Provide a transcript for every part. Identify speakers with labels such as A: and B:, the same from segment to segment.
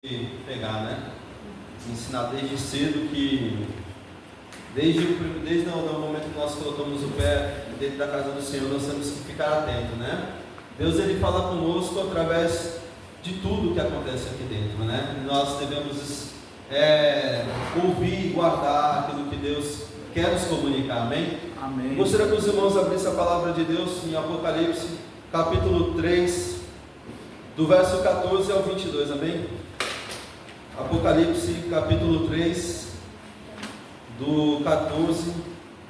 A: pegar, né? Ensinar desde cedo que desde o momento que nós colocamos o pé dentro da casa do Senhor, nós temos que ficar atentos, né? Deus, ele fala conosco através de tudo que acontece aqui dentro, né? Nós devemos ouvir e guardar aquilo que Deus quer nos comunicar, amém?
B: Amém.
A: Gostaria que os irmãos abrissem a palavra de Deus em Apocalipse, capítulo 3, do verso 14 ao 22, amém? Apocalipse, capítulo 3, do 14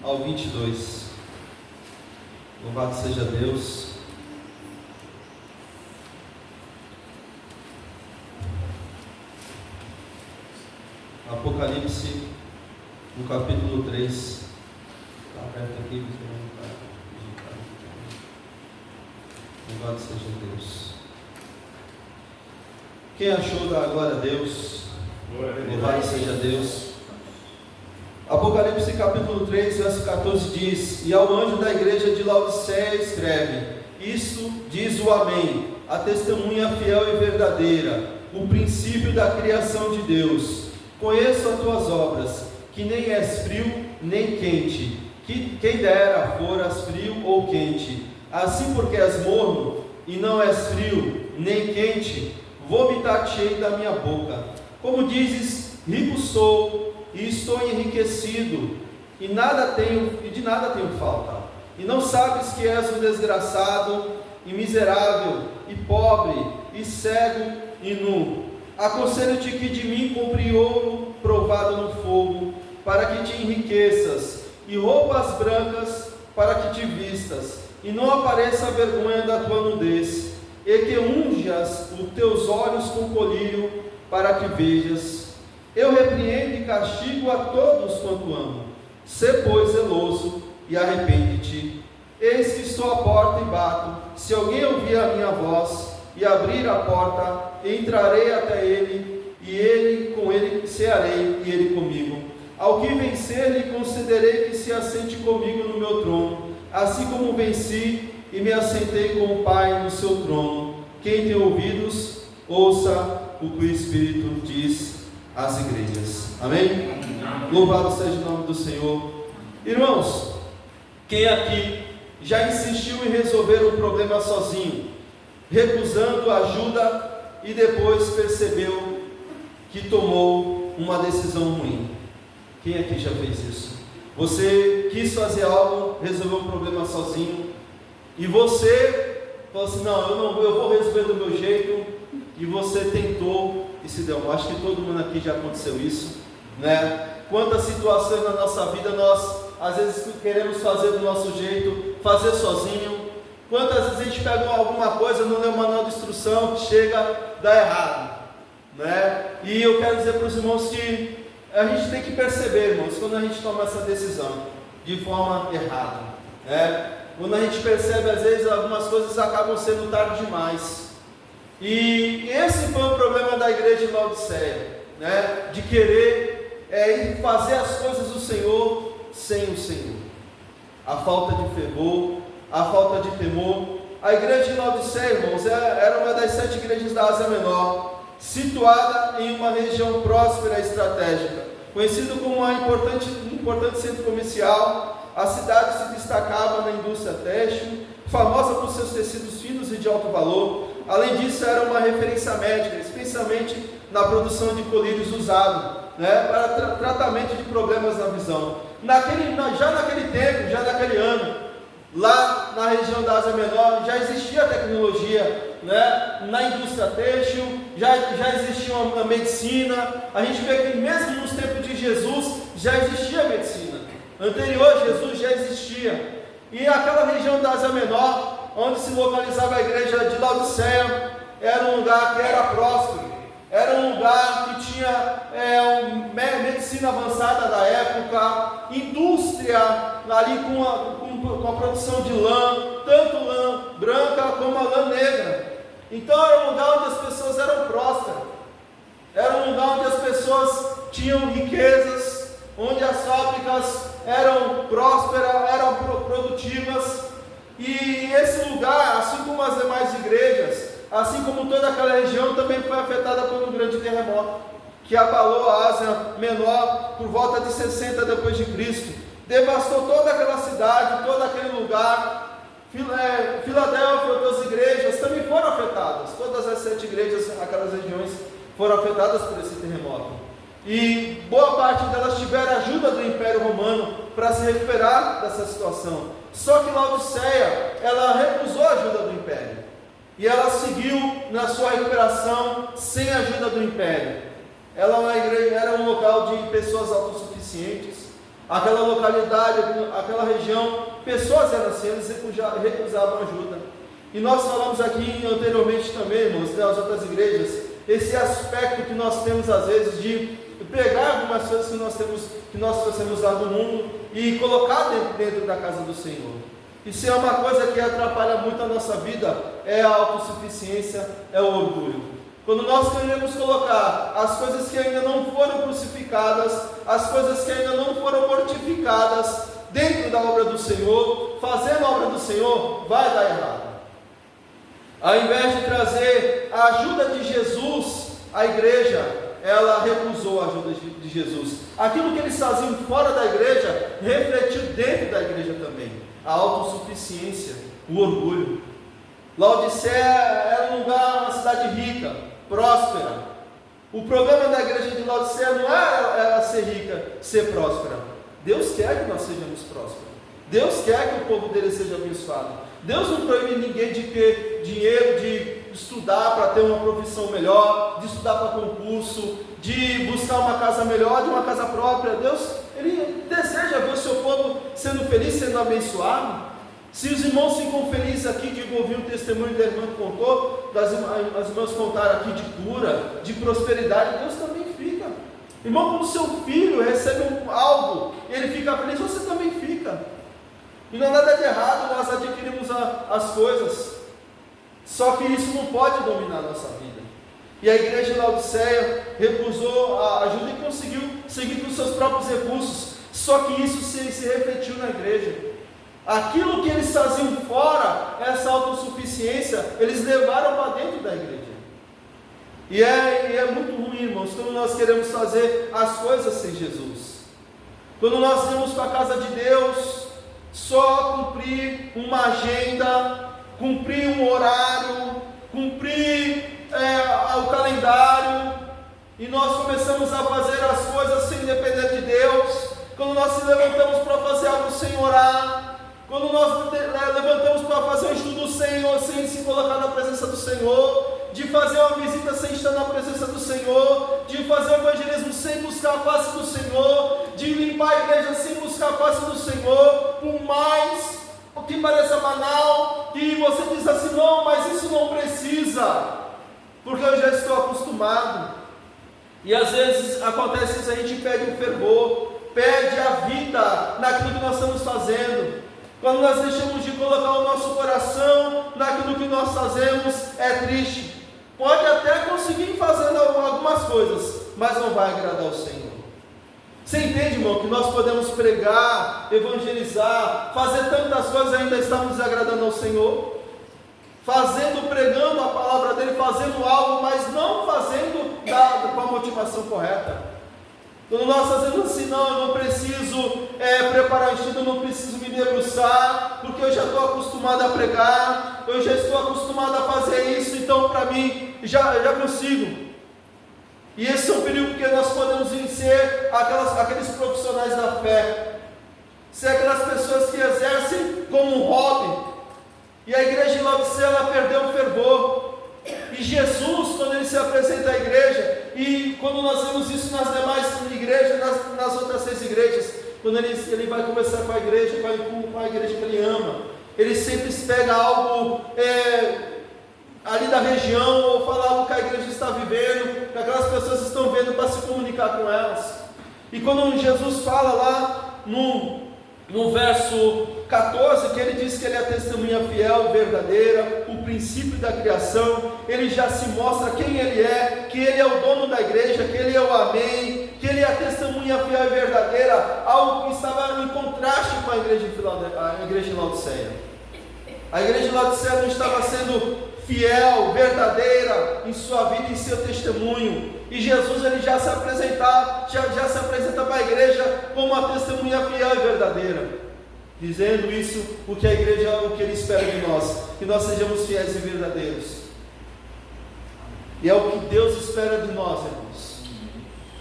A: ao 22. Louvado seja Deus. Apocalipse, no capítulo 3. Está aberto aqui, louvado seja Deus. Quem achou da glória a Deus? Louvado seja Deus. Apocalipse capítulo 3, verso 14 diz: E ao anjo da igreja de Laodiceia escreve: Isto diz o Amém, a testemunha fiel e verdadeira, o princípio da criação de Deus. Conheço as tuas obras, que nem és frio nem quente, que quem dera foras frio ou quente. Assim, porque és morno e não és frio nem quente, vomitar-te-ei da minha boca. Como dizes, rico sou e estou enriquecido, e de nada tenho falta. E não sabes que és um desgraçado, e miserável, e pobre, e cego, e nu. Aconselho-te que de mim compre ouro provado no fogo, para que te enriqueças, e roupas brancas para que te vistas, e não apareça a vergonha da tua nudez, e que unjas os teus olhos com colírio, para que vejas. Eu repreendo e castigo a todos quanto amo. Sê, pois, zeloso e arrepende-te. Eis que estou à porta e bato. Se alguém ouvir a minha voz e abrir a porta, entrarei até ele, e ele com ele cearei, e ele comigo. Ao que vencer, lhe concederei que se assente comigo no meu trono, assim como venci e me assentei com o Pai no seu trono. Quem tem ouvidos, ouça o que o Espírito diz às igrejas. Amém? Louvado seja o nome do Senhor. Irmãos, quem aqui já insistiu em resolver um problema sozinho, recusando ajuda, e depois percebeu que tomou uma decisão ruim? Quem aqui já fez isso? Você quis fazer algo, resolver um problema sozinho, e você falou assim: não, eu vou resolver do meu jeito, e você tentou e se deu. Acho que todo mundo aqui já aconteceu isso, né? Quantas situações na nossa vida nós às vezes queremos fazer do nosso jeito, fazer sozinho. Quantas vezes a gente pega alguma coisa, não lê o manual de instrução, chega, dá errado, né? E eu quero dizer para os irmãos que a gente tem que perceber, irmãos, quando a gente toma essa decisão de forma errada, né? Quando a gente percebe, às vezes, algumas coisas acabam sendo tarde demais. E esse foi o problema da igreja de Laodiceia, né? De querer fazer as coisas do Senhor sem o Senhor. A falta de fervor, a falta de temor. A igreja de Laodiceia, irmãos, era uma das 7 igrejas da Ásia Menor, situada em uma região próspera e estratégica, conhecido como um importante centro comercial. A cidade se destacava na indústria têxtil, famosa por seus tecidos finos e de alto valor. Além disso, era uma referência médica, especialmente na produção de colírios usados, né, para tratamento de problemas na visão. Já naquele tempo, já naquele ano, lá na região da Ásia Menor, já existia tecnologia, né, na indústria têxtil, já existia uma medicina. A gente vê que mesmo nos tempos de Jesus, já existia medicina. Anterior a Jesus já existia. E aquela região da Ásia Menor, onde se localizava a igreja de Laodiceia, era um lugar que era próspero, era um lugar que tinha medicina avançada da época, indústria ali com a produção de lã, tanto lã branca como a lã negra. Então era um lugar onde as pessoas eram prósperas, era um lugar onde as pessoas tinham riquezas, onde as fábricas eram prósperas, eram produtivas. E esse lugar, assim como as demais igrejas, assim como toda aquela região também foi afetada por um grande terremoto, que abalou a Ásia Menor por volta de 60 depois de Cristo, devastou toda aquela cidade, todo aquele lugar. Filadélfia, outras igrejas também foram afetadas, todas as 7 igrejas, aquelas regiões foram afetadas por esse terremoto, e boa parte delas tiveram ajuda do Império Romano para se recuperar dessa situação. Só que Laodiceia, ela recusou a ajuda do Império, e ela seguiu na sua recuperação sem a ajuda do Império. Ela era um local de pessoas autossuficientes. Aquela localidade, aquela região, pessoas eram assim, eles recusavam ajuda. E nós falamos aqui anteriormente também, irmãos, das outras igrejas, esse aspecto que nós temos às vezes de pegar algumas coisas que nós trouxemos lá do mundo e colocar dentro da casa do Senhor. Isso é uma coisa que atrapalha muito a nossa vida, é a autossuficiência, é o orgulho. Quando nós queremos colocar as coisas que ainda não foram crucificadas, as coisas que ainda não foram mortificadas dentro da obra do Senhor, fazendo a obra do Senhor, vai dar errado. Ao invés de trazer a ajuda de Jesus, a igreja, ela recusou a ajuda de Jesus. Aquilo que eles faziam fora da igreja, refletiu dentro da igreja também. A autossuficiência, o orgulho. Laodiceia era um lugar, uma cidade rica, próspera. O problema da igreja de Laodiceia não era ser rica, ser próspera. Deus quer que nós sejamos prósperos. Deus quer que o povo dele seja abençoado. Deus não proíbe ninguém de ter dinheiro, de estudar para ter uma profissão melhor, de estudar para concurso, de buscar uma casa melhor, de uma casa própria. Deus, Ele deseja ver o seu povo sendo feliz, sendo abençoado. Se os irmãos ficam felizes aqui de ouvir o testemunho da irmã que contou, as irmãs contaram aqui de cura, de prosperidade, Deus também fica. Irmão, quando o seu filho recebe algo, ele fica feliz, você também fica. E não há nada de errado nós adquirirmos as coisas, só que isso não pode dominar a nossa vida. E a igreja de Laodiceia recusou a ajuda e conseguiu seguir com seus próprios recursos, só que isso se refletiu na igreja. Aquilo que eles faziam fora, essa autossuficiência, eles levaram para dentro da igreja. E é muito ruim, irmãos, quando nós queremos fazer as coisas sem Jesus. Quando nós vamos para a casa de Deus, só cumprir uma agenda, cumprir um horário, cumprir o calendário, e nós começamos a fazer as coisas sem depender de Deus. Quando nós se levantamos para fazer algo sem orar, quando nós levantamos para fazer um estudo sem se colocar na presença do Senhor, de fazer uma visita sem estar na presença do Senhor, de fazer o evangelismo sem buscar a face do Senhor, de limpar a igreja sem buscar a face do Senhor, por mais o que pareça banal, e você diz assim, não, mas isso não precisa, porque eu já estou acostumado. E às vezes acontece isso, a gente perde o fervor, perde a vida naquilo que nós estamos fazendo. Quando nós deixamos de colocar o nosso coração naquilo que nós fazemos, é triste. Pode até conseguir fazer algumas coisas, mas não vai agradar o Senhor. Você entende, irmão, que nós podemos pregar, evangelizar, fazer tantas coisas e ainda estamos desagradando ao Senhor? Pregando a palavra dele, fazendo algo, mas não fazendo com a motivação correta. Quando nós fazemos assim, não, eu não preciso preparar estudo, eu não preciso me debruçar, porque eu já estou acostumado a pregar, eu já estou acostumado a fazer isso, então para mim já consigo. E esse é um perigo, porque nós podemos ser aqueles profissionais da fé, ser aquelas pessoas que exercem como um hobby. E a igreja de Laodiceia, ela perdeu o fervor. E Jesus, quando ele se apresenta à igreja, e quando nós vemos isso nas demais igrejas, nas outras 6 igrejas, quando ele vai conversar com a igreja, com a igreja que ele ama, ele sempre pega algo ali da região, ou fala algo que a igreja está vivendo, que aquelas pessoas estão vendo, para se comunicar com elas. E quando Jesus fala lá no verso 14, que ele diz que ele é a testemunha fiel, verdadeira, o princípio da criação, ele já se mostra quem ele é, que ele é o dono da igreja, que ele é o amém, que ele é a testemunha fiel e verdadeira, algo que estava em contraste com a igreja de Laodiceia. A igreja de Laodiceia não estava sendo fiel, verdadeira em sua vida e em seu testemunho. E Jesus ele já se apresenta para a igreja como uma testemunha fiel e verdadeira, dizendo isso, o que a igreja, o que ele espera de nós, que nós sejamos fiéis e verdadeiros. E é o que Deus espera de nós, irmãos.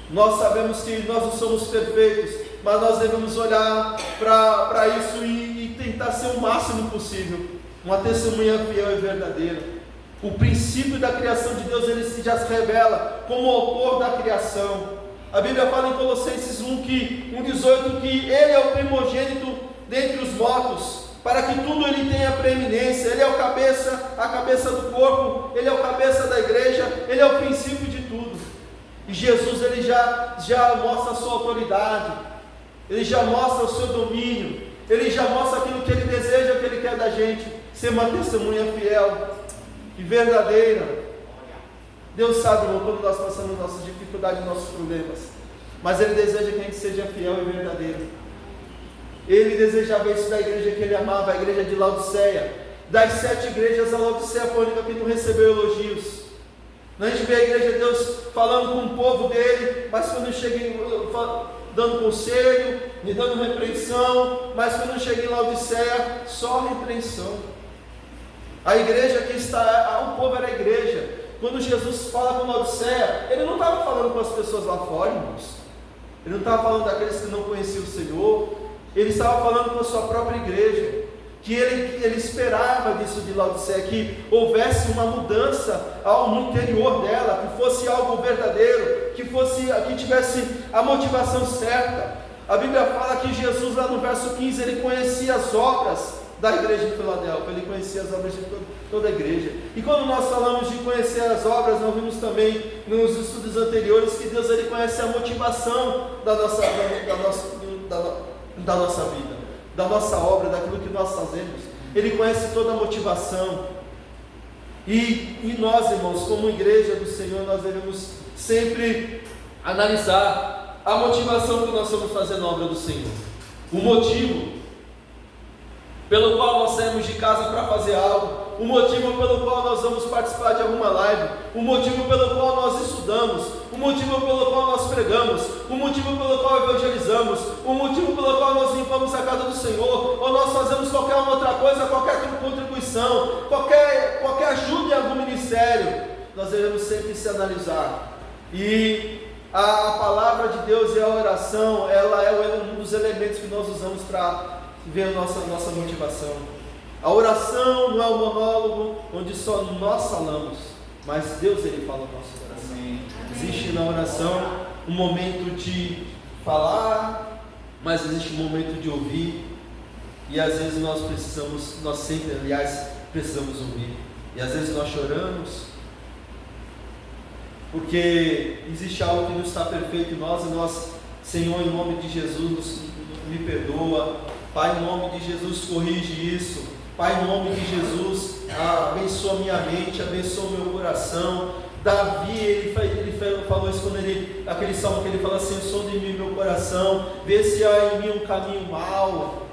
A: Nós sabemos que nós não somos perfeitos, mas nós devemos olhar para isso e tentar ser o máximo possível, uma testemunha fiel e verdadeira. O princípio da criação de Deus, ele já se revela como autor da criação. A Bíblia fala em Colossenses 1:18 que ele é o primogênito dentre os mortos, para que tudo ele tenha preeminência. Ele é a cabeça do corpo, ele é o cabeça da igreja, ele é o princípio de tudo. E Jesus ele já mostra a sua autoridade, ele já mostra o seu domínio, ele já mostra aquilo que ele deseja, o que ele quer da gente, ser uma testemunha fiel e verdadeira. Deus sabe, irmão, quando nós passamos nossas dificuldades, nossos problemas, mas ele deseja que a gente seja fiel e verdadeiro. Ele desejava isso da igreja que ele amava, a igreja de Laodiceia. Das 7 igrejas, a Laodiceia foi a única que não recebeu elogios. A gente vê a igreja de Deus falando com o povo dele, mas quando chega dando conselho, me dando repreensão, mas quando chega em Laodiceia, só repreensão. A igreja que está, o povo era a igreja. Quando Jesus fala com Laodiceia, ele não estava falando com as pessoas lá fora, irmãos. Ele não estava falando daqueles que não conheciam o Senhor. Ele estava falando com a sua própria igreja, que ele esperava disso de Laodiceia, que houvesse uma mudança no interior dela, que fosse algo verdadeiro, que tivesse a motivação certa. A Bíblia fala que Jesus, lá no verso 15, ele conhecia as obras da igreja de Filadélfia, ele conhecia as obras de toda a igreja. E quando nós falamos de conhecer as obras, nós vimos também nos estudos anteriores que Deus ele conhece a motivação da nossa vida, da nossa obra, daquilo que nós fazemos. Ele conhece toda a motivação. E nós, irmãos, como igreja do Senhor, nós devemos sempre analisar a motivação que nós estamos fazendo a obra do Senhor, o motivo pelo qual nós saímos de casa para fazer algo, o motivo pelo qual nós vamos participar de alguma live, o motivo pelo qual nós estudamos, o motivo pelo qual nós pregamos, o motivo pelo qual evangelizamos, o motivo pelo qual nós limpamos a casa do Senhor, ou nós fazemos qualquer outra coisa, qualquer contribuição, qualquer ajuda em algum ministério. Nós devemos sempre se analisar. E a palavra de Deus e a oração, ela é um dos elementos que nós usamos para ver a nossa motivação. A oração não é um monólogo onde só nós falamos, mas Deus ele fala no nosso coração. Existe na oração um momento de falar, mas existe um momento de ouvir. E às vezes nós sempre, aliás, precisamos ouvir. E às vezes nós choramos, porque existe algo que não está perfeito em nós, e nós, Senhor, em nome de Jesus, me perdoa. Pai, em nome de Jesus, corrige isso. Pai, em nome de Jesus, abençoa minha mente, abençoa meu coração. Davi, ele falou isso quando aquele salmo que ele fala assim: sonda em mim meu coração, vê se há em mim um caminho mau.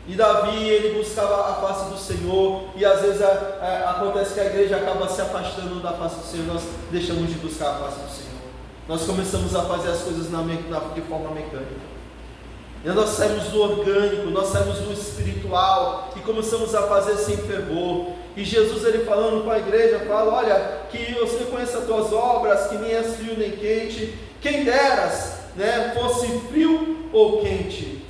A: E Davi, ele buscava a face do Senhor, e às vezes acontece que a igreja acaba se afastando da face do Senhor, nós deixamos de buscar a face do Senhor. Nós começamos a fazer as coisas de forma mecânica. E nós saímos do orgânico, nós saímos do espiritual e começamos a fazer sem fervor. E Jesus ele falando com a igreja, fala: olha, que você conheça as tuas obras, que nem és frio nem quente, quem deras, fosse frio ou quente.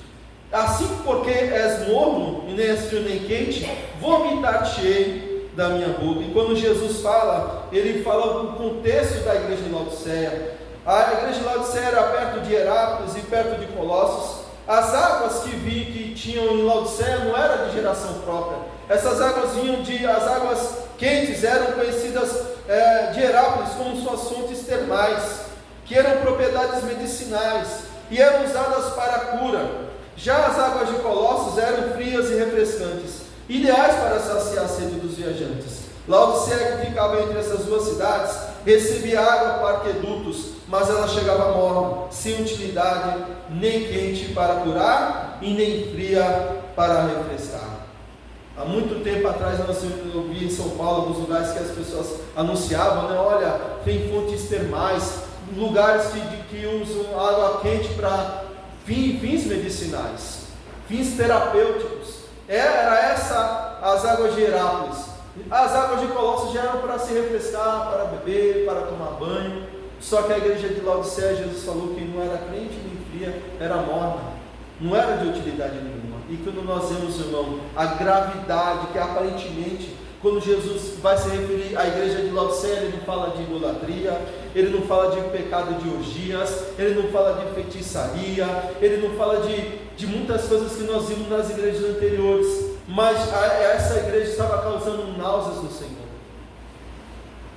A: Assim, porque és morno e nem és frio nem quente, vomitar-te-ei da minha boca. E quando Jesus fala, ele fala o contexto da igreja de Laodiceia. A igreja de Laodiceia era perto de Herápolis e perto de Colossos. As águas que tinham em Laodiceia não eram de geração própria. Essas águas as águas quentes eram conhecidas de Herápolis como suas fontes termais, que eram propriedades medicinais e eram usadas para a cura. Já as águas de Colossos eram frias e refrescantes, ideais para saciar a sede dos viajantes. Laodiceia, que ficava entre essas duas cidades, recebia água por aquedutos, mas ela chegava morna, sem utilidade, nem quente para curar e nem fria para refrescar. Há muito tempo atrás eu vi em São Paulo alguns lugares que as pessoas anunciavam, né? Olha, tem fontes termais, lugares que usam água quente para fins medicinais, fins terapêuticos. Era essa as águas de Herápolis. As águas de Colossos já eram para se refrescar, para beber, para tomar banho. Só que a igreja de Laodiceia, Jesus falou que não era crente nem fria, era morna, não era de utilidade nenhuma. E quando nós vemos, irmão, a gravidade que aparentemente, quando Jesus vai se referir à igreja de Laodiceia, ele não fala de idolatria, ele não fala de pecado de orgias, ele não fala de feitiçaria, ele não fala de muitas coisas que nós vimos nas igrejas anteriores, mas essa igreja estava causando náuseas no Senhor.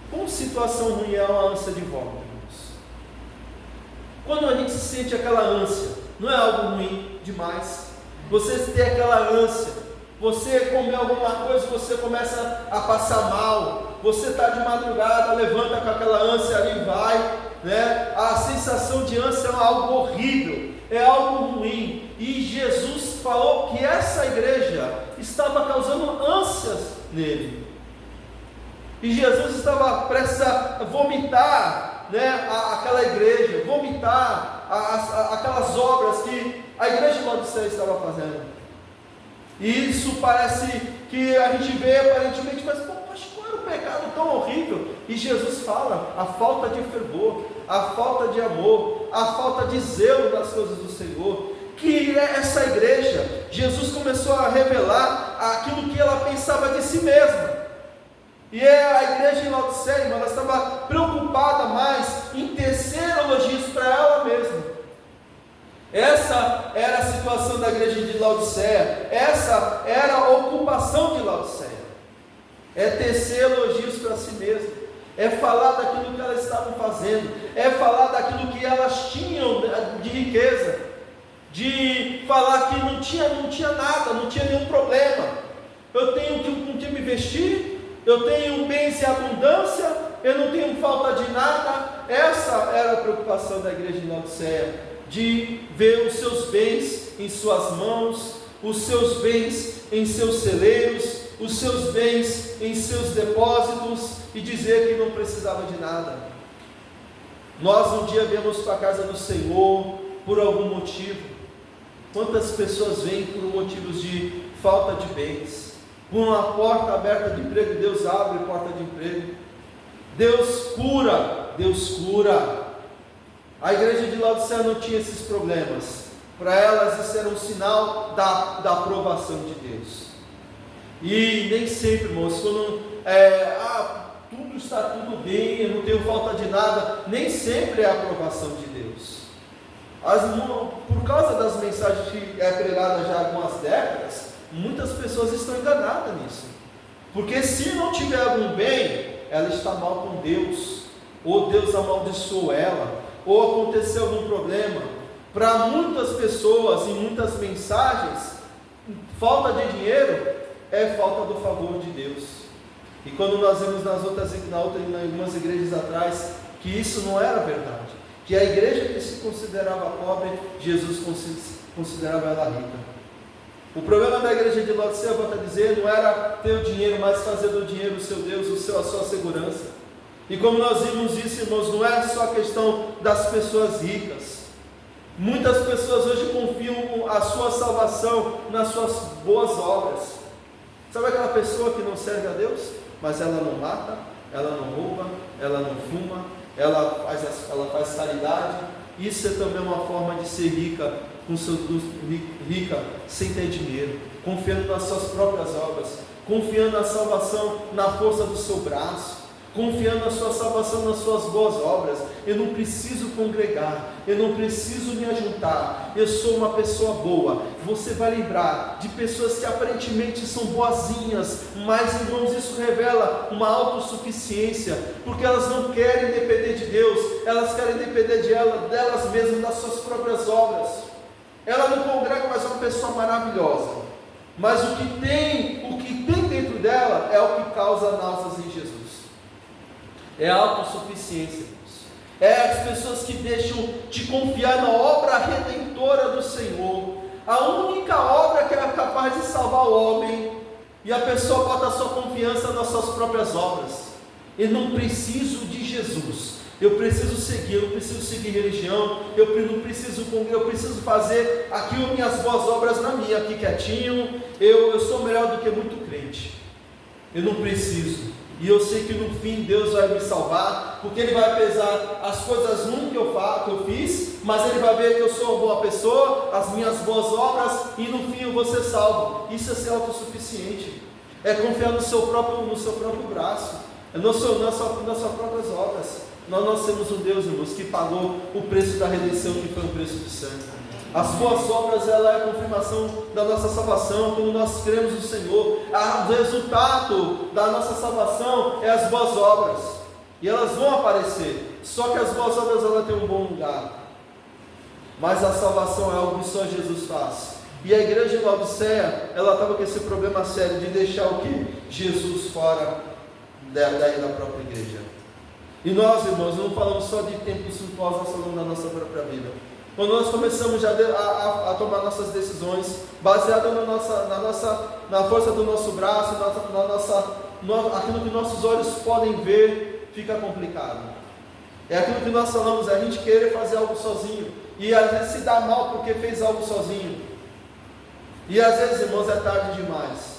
A: Como situação ruim é uma ânsia de volta, irmãos? Quando a gente sente aquela ânsia, não é algo ruim demais? Você tem aquela ânsia, você comer alguma coisa, você começa a passar mal, você está de madrugada, levanta com aquela ânsia ali e vai, né? A sensação de ânsia é algo horrível, é algo ruim, e Jesus falou que essa igreja estava causando ânsias nele, e Jesus estava prestes a vomitar, né, aquela igreja, vomitar aquelas obras que a igreja de Laodiceia estava fazendo. E isso parece que a gente vê aparentemente, mas qual era o pecado tão horrível? E Jesus fala, a falta de fervor, a falta de amor, a falta de zelo das coisas do Senhor. Que essa igreja, Jesus começou a revelar aquilo que ela pensava de si mesma. E a igreja de Laodiceia, ela estava preocupada mais em tecer elogios para ela mesma. Essa era a situação da igreja de Laodiceia, essa era a ocupação de Laodiceia, é tecer elogios para si mesma, é falar daquilo que elas estavam fazendo, é falar daquilo que elas tinham de riqueza, de falar que não tinha nada, não tinha nenhum problema, eu tenho com que me vestir, eu tenho bens em abundância, eu não tenho falta de nada. Essa era a preocupação da igreja de Laodiceia, de ver os seus bens em suas mãos, os seus bens em seus celeiros, os seus bens em seus depósitos, e dizer que não precisava de nada. Nós um dia viemos para a casa do Senhor por algum motivo. Quantas pessoas vêm por motivos de falta de bens? Por uma porta aberta de emprego, Deus abre porta de emprego. Deus cura, Deus cura. A igreja de Laodiceia não tinha esses problemas. Para elas isso era um sinal da aprovação de Deus. E nem sempre, irmãos, quando tudo está tudo bem, eu não tenho falta de nada, nem sempre é a aprovação de Deus. Por causa das mensagens que é pregada já há algumas décadas, muitas pessoas estão enganadas nisso. Porque se não tiver algum bem, ela está mal com Deus, ou Deus amaldiçoou ela, ou aconteceu algum problema. Para muitas pessoas, em muitas mensagens, falta de dinheiro é falta do favor de Deus. E quando nós vemos em algumas igrejas atrás, que isso não era verdade, que a igreja que se considerava pobre, Jesus considerava ela rica. O problema da igreja de Laodiceia, eu vou dizer, não era ter o dinheiro, mas fazer do dinheiro o seu Deus, a sua segurança. E como nós vimos isso, irmãos, não é só a questão das pessoas ricas. Muitas pessoas hoje confiam a sua salvação nas suas boas obras. Sabe aquela pessoa que não serve a Deus, mas ela não mata, ela não rouba, ela não fuma, ela faz caridade? Isso é também uma forma de ser rica, rica sem ter dinheiro, confiando nas suas próprias obras, confiando na salvação na força do seu braço, confiando na sua salvação nas suas boas obras. Eu não preciso congregar, eu não preciso me ajuntar, eu sou uma pessoa boa. Você vai lembrar de pessoas que aparentemente são boazinhas, mas, irmãos, isso revela uma autossuficiência, porque elas não querem depender de Deus, elas querem depender delas mesmas, das suas próprias obras. Ela não congrega, mas é uma pessoa maravilhosa, mas o que tem dentro dela é o que causa náuseas em Jesus. É a autossuficiência, é as pessoas que deixam de confiar na obra redentora do Senhor. A única obra que é capaz de salvar o homem E a pessoa bota a sua confiança nas suas próprias obras. Eu não preciso de Jesus. Eu preciso seguir, eu não preciso seguir religião, eu preciso fazer aqui minhas boas obras na minha, aqui quietinho, eu sou melhor do que muito crente. Eu não preciso. E eu sei que no fim Deus vai me salvar, porque Ele vai pesar as coisas ruins que eu fiz, mas Ele vai ver que eu sou uma boa pessoa, as minhas boas obras, e no fim eu vou ser salvo. Isso é ser autossuficiente, é confiar no seu próprio braço, nas suas próprias obras. Nós temos um Deus, irmãos, que pagou o preço da redenção, que foi o preço do sangue. As boas obras, ela é a confirmação da nossa salvação, quando nós cremos no Senhor. O resultado da nossa salvação é as boas obras, e elas vão aparecer. Só que as boas obras, ela tem um bom lugar, mas a salvação é algo que só Jesus faz. E a igreja de Laodiceia, ela estava com esse problema sério de deixar o que? Jesus fora daí da própria igreja. E nós, irmãos, não falamos só de tempos suntuosos, nós falamos da nossa própria vida. Quando nós começamos já a tomar nossas decisões, baseadas na força do nosso braço, aquilo que nossos olhos podem ver, fica complicado. É aquilo que nós falamos, é a gente querer fazer algo sozinho, e às vezes se dá mal porque fez algo sozinho. E às vezes, irmãos, é tarde demais.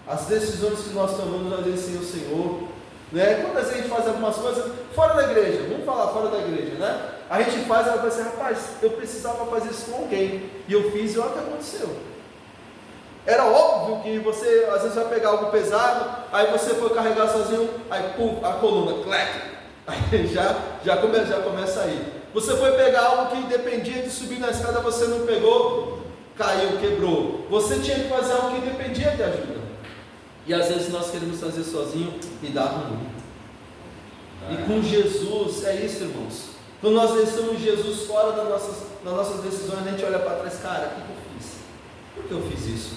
A: As decisões que nós tomamos, às vezes, sem o Senhor, né? Quando a gente faz algumas coisas fora da igreja, vamos falar fora da igreja, né? A gente faz, ela vai dizer, rapaz, eu precisava fazer isso com alguém, e eu fiz, e olha o que aconteceu. Era óbvio que você, às vezes, vai pegar algo pesado, aí você foi carregar sozinho, aí pum, a coluna, clac, aí já começa a ir. Você foi pegar algo que dependia de subir na escada, você não pegou, caiu, quebrou. Você tinha que fazer algo que dependia de ajuda. E às vezes nós queremos fazer sozinho e dá ruim. E com Jesus, é isso, irmãos. Quando nós deixamos Jesus fora das nossas decisões, a gente olha para trás, cara, o que eu fiz? Por que eu fiz isso?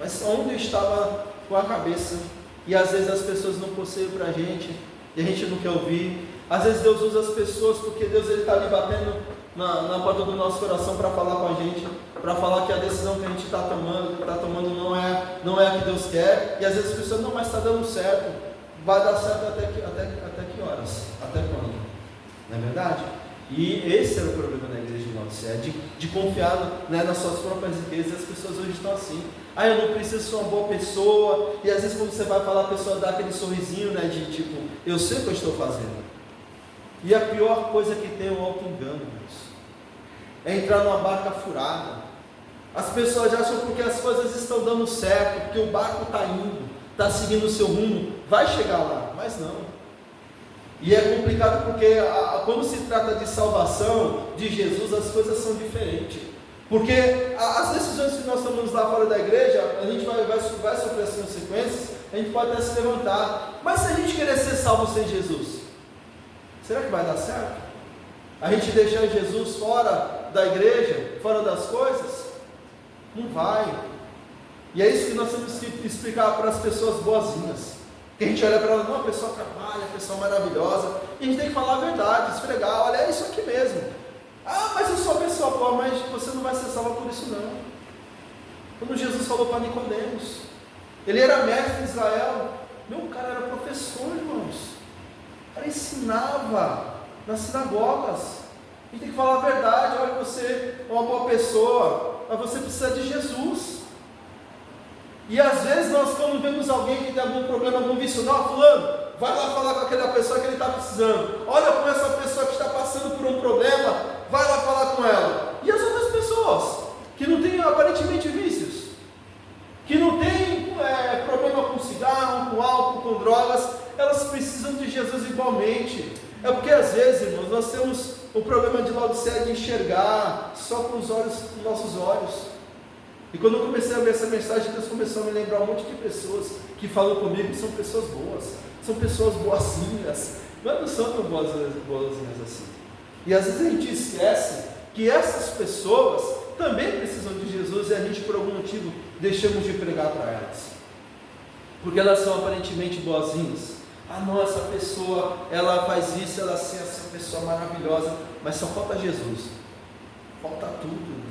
A: Mas onde eu estava com a cabeça? E às vezes as pessoas não possuem para a gente, e a gente não quer ouvir. Às vezes Deus usa as pessoas, porque Deus está ali batendo na porta do nosso coração para falar com a gente, para falar que a decisão que a gente está tomando não é a que Deus quer. E às vezes as pessoas, não, mas está dando certo. Vai dar certo até que horas? Até quando? Não é verdade? E esse era o problema da igreja de Laodiceia, de confiar, né, nas suas próprias riquezas. As pessoas hoje estão assim. Eu não preciso ser uma boa pessoa. E às vezes quando você vai falar, a pessoa dá aquele sorrisinho, né, de tipo, eu sei o que eu estou fazendo. E a pior coisa que tem é o auto-engano, irmãos. É entrar numa barca furada. As pessoas acham porque as coisas estão dando certo, porque o barco está indo, está seguindo o seu rumo, vai chegar lá, mas não. E é complicado porque quando se trata de salvação de Jesus, as coisas são diferentes. Porque as decisões que nós tomamos lá fora da igreja, a gente vai sofrer as consequências, a gente pode até se levantar. Mas se a gente querer ser salvo sem Jesus, será que vai dar certo? A gente deixar Jesus fora da igreja, fora das coisas? Não vai. E é isso que nós temos que explicar para as pessoas boazinhas. Que a gente olha para ela, não, a pessoa trabalha, a pessoa maravilhosa, e a gente tem que falar a verdade, esfregar, olha, é isso aqui mesmo. Mas eu sou uma pessoa boa, mas você não vai ser salva por isso não. Quando Jesus falou para Nicodemos, ele era mestre em Israel, o cara era professor, irmãos, o cara ensinava nas sinagogas. A gente tem que falar a verdade, olha, você é uma boa pessoa, mas você precisa de Jesus. E às vezes nós, quando vemos alguém que tem algum problema, algum vício, não, fulano, vai lá falar com aquela pessoa que ele está precisando. Olha como essa pessoa que está passando por um problema, vai lá falar com ela. E as outras pessoas, que não têm aparentemente vícios, que não têm problema com cigarro, com álcool, com drogas, elas precisam de Jesus igualmente. É porque às vezes, irmãos, nós temos o problema de Laodiceia de enxergar só com os nossos olhos. E quando eu comecei a ver essa mensagem, Deus começou a me lembrar um monte de pessoas que falam comigo que são pessoas boas, são pessoas boazinhas, mas não são tão boazinhas assim. E às vezes a gente esquece que essas pessoas também precisam de Jesus e a gente, por algum motivo, deixamos de pregar para elas, porque elas são aparentemente boazinhas. Não, essa pessoa, ela faz isso, ela assim, essa pessoa maravilhosa, mas só falta Jesus, falta tudo.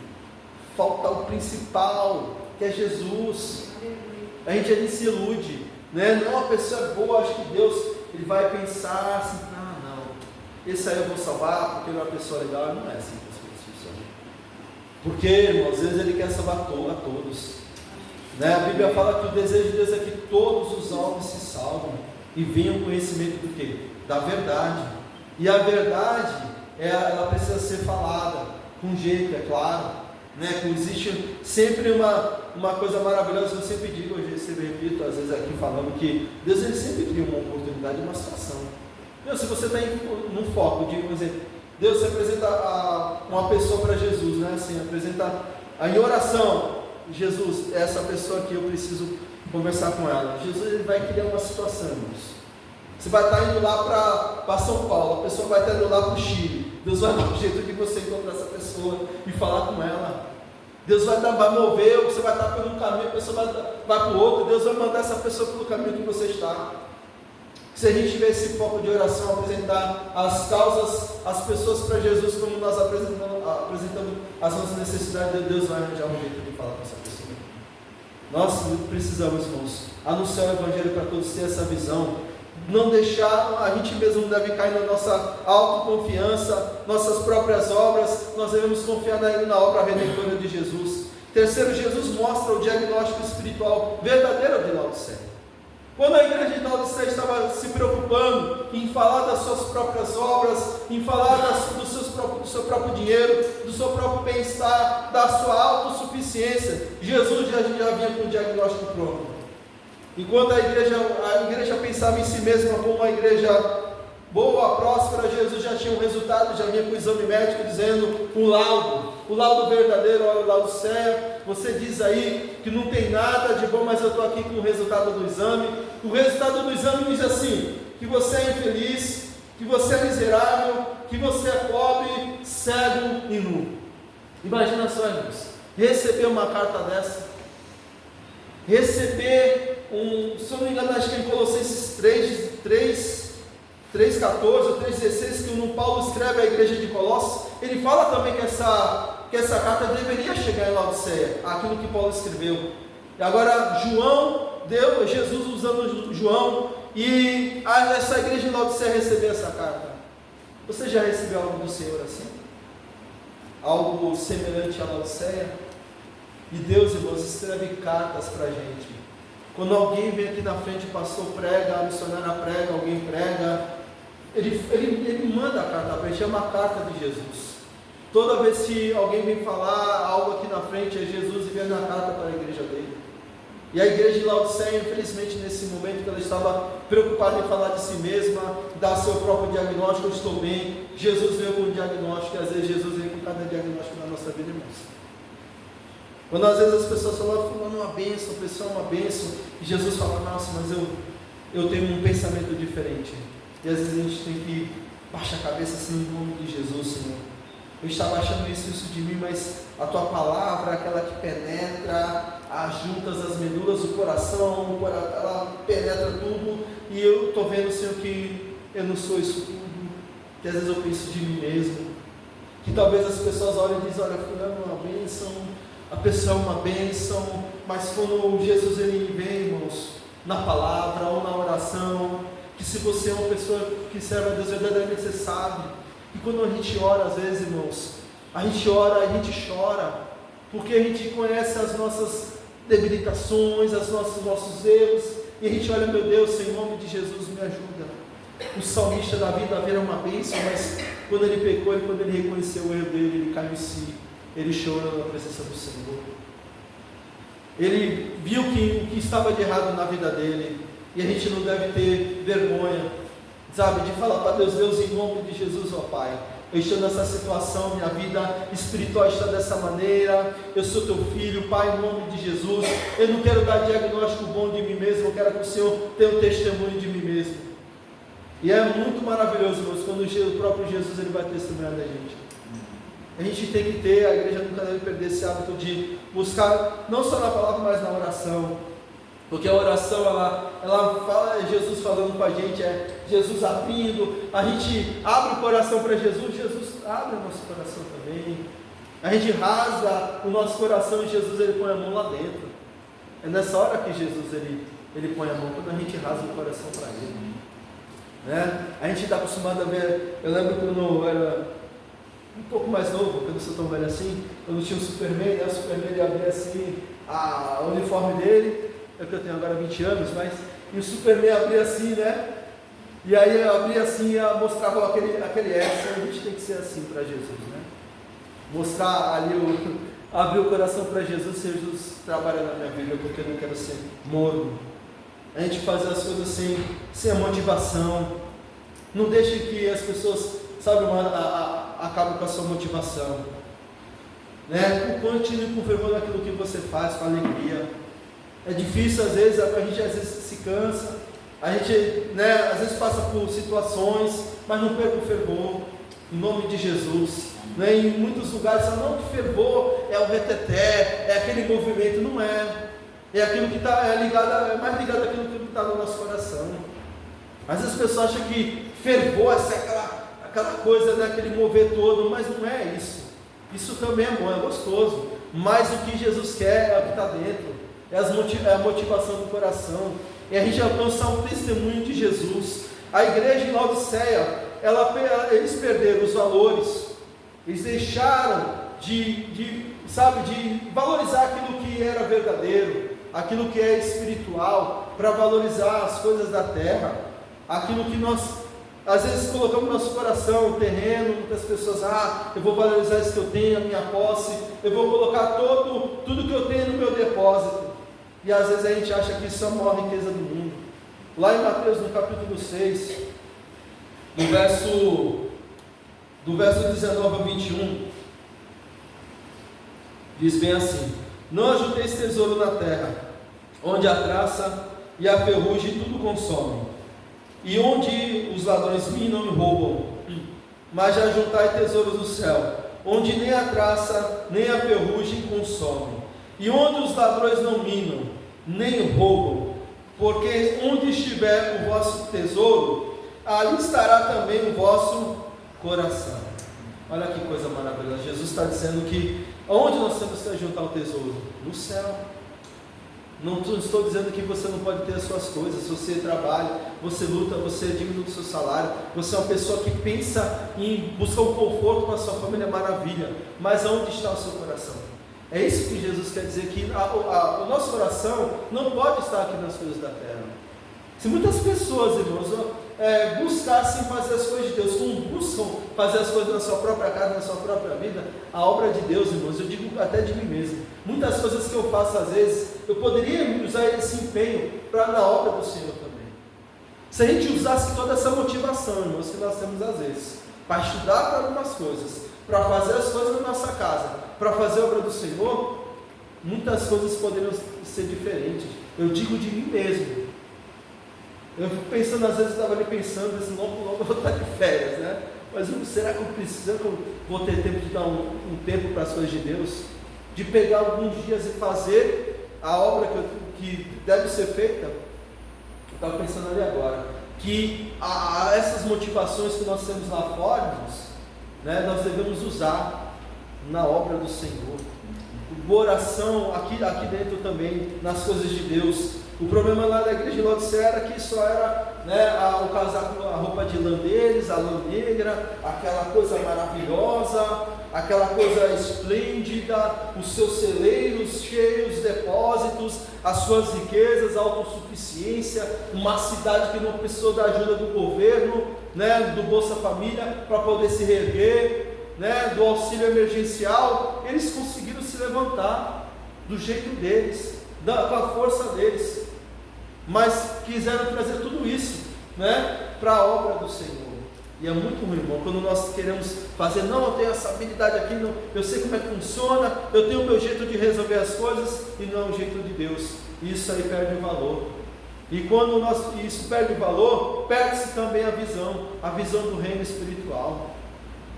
A: Falta o principal, que é Jesus. a gente se ilude, né? Não, a pessoa é boa, acho que Deus ele vai pensar assim, não, esse aí eu vou salvar porque ele é uma pessoa legal. Não é assim que as coisas funcionam. Porque, irmãos, às vezes ele quer salvar a todos, né? A Bíblia fala que o desejo de Deus é que todos os homens se salvam e venham ao conhecimento do quê? Da verdade. E a verdade, ela precisa ser falada com jeito, é claro, né? Existe sempre uma coisa maravilhosa. Eu sempre digo, eu sempre repito, às vezes aqui falando que Deus ele sempre cria uma oportunidade, uma situação. Deus, se você está num foco de, por exemplo, Deus se apresenta uma pessoa para Jesus, né? Assim, apresenta em oração, Jesus, essa pessoa aqui eu preciso conversar com ela. Jesus ele vai criar uma situação, irmãos. Você vai estar indo lá para São Paulo, a pessoa vai estar indo lá para o Chile. Deus vai dar um jeito de você encontrar essa pessoa e falar com ela. Deus vai mover, você vai estar por um caminho, a pessoa vai para o outro. Deus vai mandar essa pessoa pelo caminho que você está. Se a gente tiver esse foco de oração, apresentar as causas, as pessoas para Jesus, como nós apresentamos as nossas necessidades, Deus vai arranjar um jeito de falar com essa pessoa. Nós precisamos, irmãos, anunciar o Evangelho para todos, ter essa visão. Não deixar, a gente mesmo deve cair na nossa autoconfiança, nossas próprias obras. Nós devemos confiar na obra redentora de Jesus. Terceiro, Jesus mostra o diagnóstico espiritual verdadeiro de Laodiceia. Quando a igreja de Laodiceia estava se preocupando em falar das suas próprias obras, em falar do seu próprio dinheiro, do seu próprio bem-estar, da sua autossuficiência, Jesus já vinha com o diagnóstico pronto. Enquanto a igreja pensava em si mesma como uma igreja boa, próspera, Jesus já tinha um resultado, já vinha com o exame médico dizendo o laudo verdadeiro. Olha o Laodiceia, você diz aí que não tem nada de bom, mas eu estou aqui com o resultado do exame. O resultado do exame diz assim, que você é infeliz, que você é miserável, que você é pobre, cego e nu. Imagina só, irmãos, receber uma carta dessa, receber se eu não me engano, acho que é em Colossenses 3,14 ou 3,16, que Paulo escreve à igreja de Colossos, ele fala também que essa carta deveria chegar em Laodiceia, aquilo que Paulo escreveu. E agora Jesus usando João, e essa igreja de Laodiceia recebeu essa carta. Você já recebeu algo do Senhor assim? Algo semelhante a Laodiceia? E Deus, irmãos, escreve cartas para a gente. Quando alguém vem aqui na frente, o pastor prega, a missionária prega, alguém prega, ele manda a carta para a gente, é uma carta de Jesus. Toda vez que alguém vem falar algo aqui na frente, é Jesus e vem na carta para a igreja dele. E a igreja de Laodiceia, infelizmente, nesse momento que ela estava preocupada em falar de si mesma, dar seu próprio diagnóstico, eu estou bem, Jesus veio com um diagnóstico, e às vezes Jesus vem com cada diagnóstico na nossa vida, irmãos. Quando às vezes as pessoas falam, fulano é uma bênção, a pessoa é uma bênção, e Jesus fala, nossa, mas eu tenho um pensamento diferente. E às vezes a gente tem que baixar a cabeça assim, em nome de Jesus, Senhor. Eu estava achando isso de mim, mas a tua palavra, aquela que penetra as juntas, as medulas, o coração, ela penetra tudo, e eu estou vendo, Senhor, que eu não sou isso tudo, que às vezes eu penso de mim mesmo, que talvez as pessoas olhem e dizem, olha, fulano é uma bênção, a pessoa é uma bênção, mas quando Jesus ele vem, irmãos, na palavra ou na oração, que se você é uma pessoa que serve a Deus verdadeiramente, você sabe, e quando a gente ora, às vezes, irmãos, a gente ora, a gente chora, porque a gente conhece as nossas debilitações, os nossos erros, e a gente olha, meu Deus, em nome de Jesus, me ajuda. O salmista Davi era uma bênção, mas quando ele pecou, quando ele reconheceu o erro dele, ele caiu em si. Ele chorou na presença do Senhor. Ele viu o que estava de errado na vida dele. E a gente não deve ter vergonha, sabe, de falar para Deus, em nome de Jesus, ó Pai, eu estou nessa situação, minha vida espiritual está dessa maneira, eu sou teu filho, Pai, em nome de Jesus, eu não quero dar diagnóstico bom de mim mesmo, eu quero que o Senhor tenha um testemunho de mim mesmo. E é muito maravilhoso, irmãos, quando o próprio Jesus ele vai testemunhar da gente. A gente tem que ter, a igreja nunca deve perder esse hábito de buscar, não só na palavra, mas na oração. Porque a oração, ela fala, é Jesus falando com a gente, é Jesus abrindo, a gente abre o coração para Jesus, Jesus abre o nosso coração também. A gente rasga o nosso coração e Jesus ele põe a mão lá dentro. É nessa hora que Jesus ele põe a mão, quando a gente rasga o coração para Ele. Né? A gente está acostumado a ver, eu lembro quando eu era um pouco mais novo, quando eu sou tão velho assim, quando tinha o Superman, né? O Superman ele abria assim o uniforme dele, é que eu tenho agora 20 anos, mas e o Superman abria assim, né? E aí eu abria assim, mostrava aquele S, a gente tem que ser assim para Jesus, né? Mostrar ali, abrir o coração para Jesus. Jesus trabalha na minha vida, porque eu não quero ser morno. A gente fazer as coisas sem a motivação. Não deixe que as pessoas, sabe, acabem com a sua motivação. Né? Continue com fervor naquilo que você faz, com alegria. É difícil às vezes, a gente às vezes se cansa, a gente, né, às vezes passa por situações, mas não perca o fervor, em nome de Jesus. Né? Em muitos lugares, não que fervor é o reteté, é aquele movimento, não é. É aquilo que está mais ligado àquilo que está no nosso coração. Às vezes as pessoas acham que fervor é aquela coisa, né, aquele mover todo, mas não é isso. Isso também é bom, é gostoso. Mas o que Jesus quer é o que está dentro, é a motivação do coração. E a gente alcançar um testemunho de Jesus. A igreja em Laodiceia, eles perderam os valores, eles deixaram de valorizar aquilo que era verdadeiro, aquilo que é espiritual, para valorizar as coisas da terra, aquilo que nós às vezes colocamos no nosso coração, o terreno. Muitas pessoas, eu vou valorizar isso que eu tenho, a minha posse, eu vou colocar tudo que eu tenho no meu depósito. E às vezes a gente acha que isso é a maior riqueza do mundo. Lá em Mateus, no capítulo 6, do verso 19 a 21, diz bem assim: não ajunteis tesouro na terra, onde a traça e a ferrugem tudo consomem, e onde os ladrões minam e roubam, mas já ajuntai tesouros no céu, onde nem a traça nem a ferrugem consomem, e onde os ladrões não minam nem roubam, porque onde estiver o vosso tesouro, ali estará também o vosso coração. Olha que coisa maravilhosa. Jesus está dizendo que onde nós temos que ajuntar o tesouro? No céu. Não estou dizendo que você não pode ter as suas coisas. Você trabalha, você luta, você é digno do seu salário, você é uma pessoa que pensa em buscar um conforto para a sua família, é maravilha. Mas onde está o seu coração? É isso que Jesus quer dizer, que o nosso coração não pode estar aqui nas coisas da terra. Se muitas pessoas, irmãos, buscassem fazer as coisas de Deus, como buscam fazer as coisas na sua própria casa, na sua própria vida, a obra de Deus, irmãos, eu digo até de mim mesmo, muitas coisas que eu faço às vezes, eu poderia usar esse empenho na obra do Senhor também. Se a gente usasse toda essa motivação, irmãos, que nós temos às vezes, para estudar para algumas coisas, para fazer as coisas na nossa casa, para fazer a obra do Senhor, muitas coisas poderiam ser diferentes. Eu digo de mim mesmo. Eu fico pensando, às vezes eu estava ali pensando, logo eu vou estar de férias, né? Mas será que eu vou ter tempo de dar um tempo para as coisas de Deus? De pegar alguns dias e fazer a obra que deve ser feita? Eu estava pensando ali agora, que essas motivações que nós temos lá fora, irmãos, né, nós devemos usar na obra do Senhor. O oração aqui dentro também, nas coisas de Deus. O problema lá da igreja de Laodiceia era que só era, né, o casaco, a roupa de lã deles, a lã negra, aquela coisa maravilhosa, aquela coisa esplêndida, os seus celeiros cheios, depósitos, as suas riquezas, a autossuficiência, uma cidade que não precisou da ajuda do governo, né, do Bolsa Família para poder se reerguer, né, do auxílio emergencial. Eles conseguiram se levantar do jeito deles, com a força deles, mas quiseram trazer tudo isso, né, para a obra do Senhor. E é muito ruim, irmão, quando nós queremos fazer, não, eu tenho essa habilidade aqui, não, eu sei como é que funciona, eu tenho o meu jeito de resolver as coisas, e não é o jeito de Deus. Isso aí perde o valor. E quando isso perde o valor, perde-se também a visão do reino espiritual,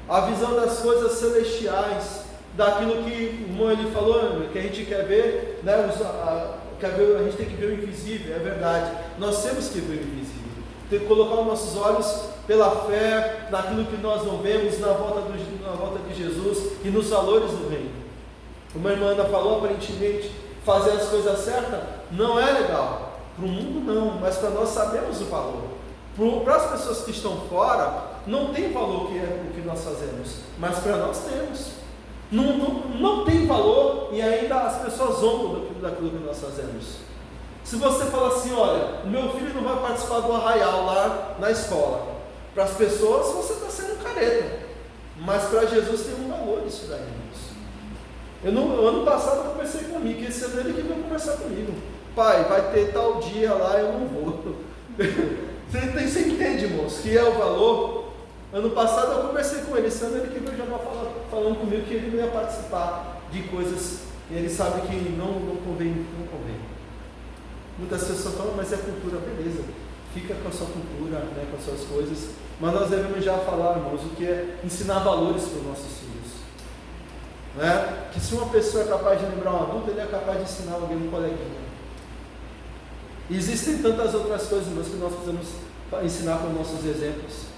A: a visão das coisas celestiais, daquilo que o irmão ele falou, que a gente quer ver, né, a gente tem que ver o invisível, é verdade, nós temos que ver o invisível, tem que colocar os nossos olhos pela fé, naquilo que nós não vemos, na volta de Jesus e nos valores do reino. Uma irmã Ana falou, aparentemente, fazer as coisas certas não é legal. Para o mundo não, mas para nós sabemos o valor. Para as pessoas que estão fora, não tem valor o que nós fazemos, mas para nós temos. Não tem valor e ainda as pessoas zombam daquilo que nós fazemos. Se você fala assim, olha, o meu filho não vai participar do arraial lá na escola, para as pessoas você está sendo careta, mas para Jesus tem um valor isso daí. Ano passado eu conversei com o Mickey, esse ano ele que veio conversar comigo. Pai, vai ter tal dia lá, eu não vou. Você entende, irmãos, que é o valor? Ano passado eu conversei com ele, esse ano ele que veio já falando comigo que ele não ia participar de coisas que ele sabe que não convém. Muitas pessoas falam, mas é cultura, beleza, fica com a sua cultura, né, com as suas coisas, mas nós devemos já falar, irmãos, o que é ensinar valores para os nossos filhos, né? Que se uma pessoa é capaz de lembrar um adulto, ele é capaz de ensinar alguém, um coleguinha. Existem tantas outras coisas, irmãos, que nós precisamos ensinar com nossos exemplos.